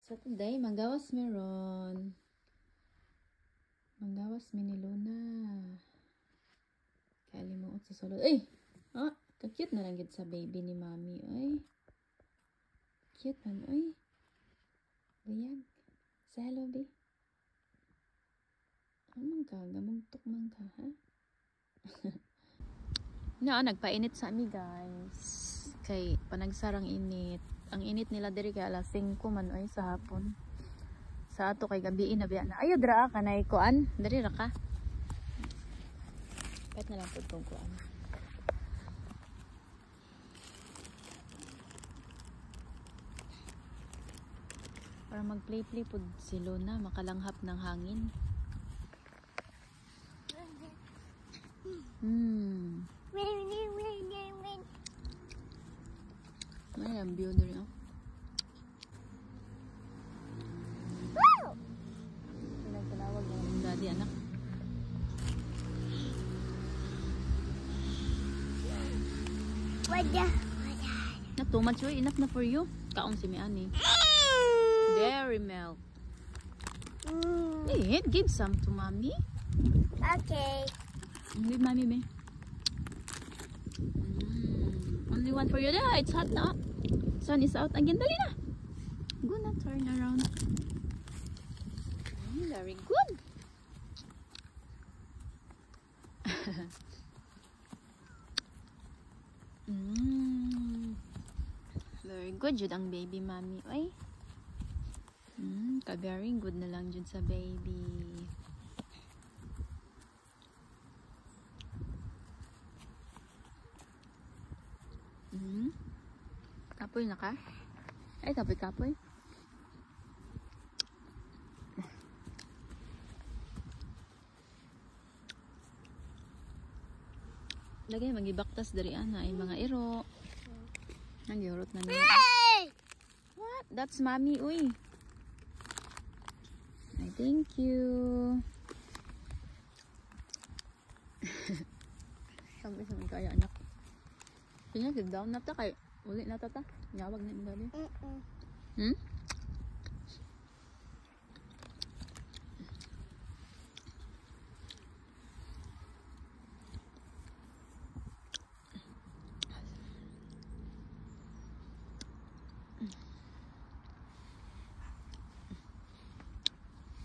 So today, manggawas meron. Manggawas mi ni Luna. Kaya limuot sa sulod. Ay! Ah! Ka-cute na lang gid sa baby ni Mami. Ay! Cute man. Ay! Buyag. Sa hello, be. Amang ka. Gamugtok man ka, ha? Nagpainit sa ami, guys. Kay panagsarang init. Ang init nila diri kay alas 5 man ay sa hapon. Sa ato kay gabi na biya na. Ayo dra ka nay kuan. Diri ra ka. Pet na lang pud kung kuan. Para mag-play-play pud si Luna, makalanghap ng hangin. May ang view diri, oh. Tinawag ng daddy, anak. Not too much, oy. Enough na for you. Kaong si Miani. Dairy milk. Hey, give some to mommy. Okay. Give mommy, me. Only one for you. There, it's hot now. Sun is out again. Dali na. Go na, turn around. Very good. Very good jud ang baby mommy. Oy. Ka-very good na lang jud sa baby. Kapoy na ka? Ay, kapoy. Lagay magibaktas dari ana ay mga iro. Nanggihurot na niya. What? That's mommy, uy. I thank you. Sabi sa mga kaya anak. Kanya sit down na ta kay uli na ta. Nyawag na dali.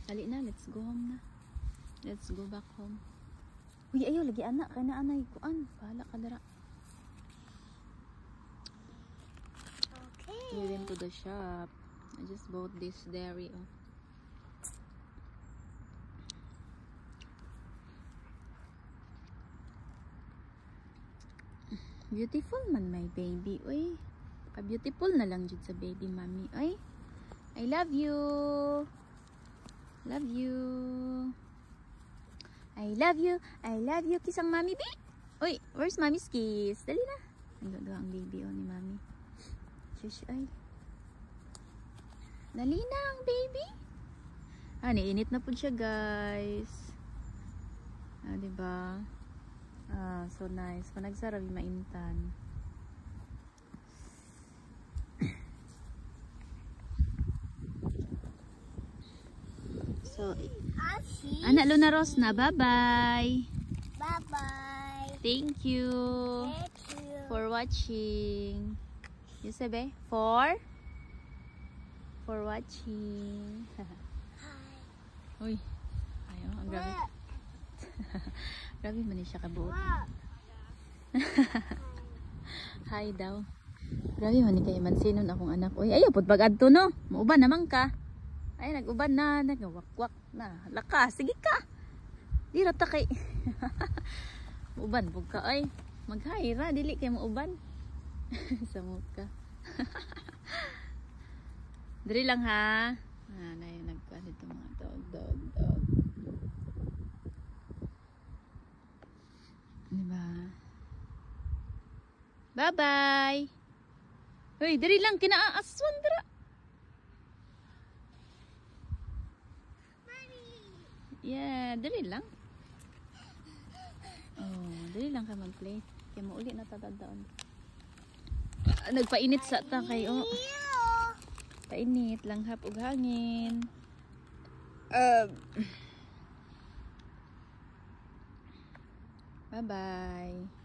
Dali na, let's go home na. Let's go back home. Uy, ayo lagi anak, kay na anay kuan. Bahala ka dara. Okay. We went to the shop. I just bought this dairy. Oh. Beautiful man my baby. Uy, pa-beautiful na lang jud sa baby mommy. Uy, I love you. Love you. I love you. I love you. Kiss ang mommy, babe. Uy, where's mommy's kiss? Dali na. Ando ang baby, oh, ni mommy. Shush, ay. Dali na ang baby. Niinit na po siya, guys. Diba? So nice. Panagsarabi maintan. So, anak Luna Rose na. Bye-bye. Bye-bye. Thank you. Thank you. For watching. You sabi? For watching. Hi. Uy. Ayaw, ang grabe. Grabe man siya kabuot. Hi daw. Grabe man ni kay mansinon akong anak. Uy, ayaw pud pag-adto no. Muuban naman ka. Ay, nag-uban na, nag-wakwak na. Lakas, sige ka. Di rata kay. Uban pug ka ay. Maghayra dili kay muuban. Samot ka. Diri lang ha. Nay nagkuan dito mga dog. Diba? Bye-bye. Hoy, diri lang kinaaswan dira. Yeah, dali lang. Oh, dali lang ka mag-play. Kaya mauli na tatadaon. Nagpainit sa ta kayo. Painit, langhap ug hangin. Bye-bye.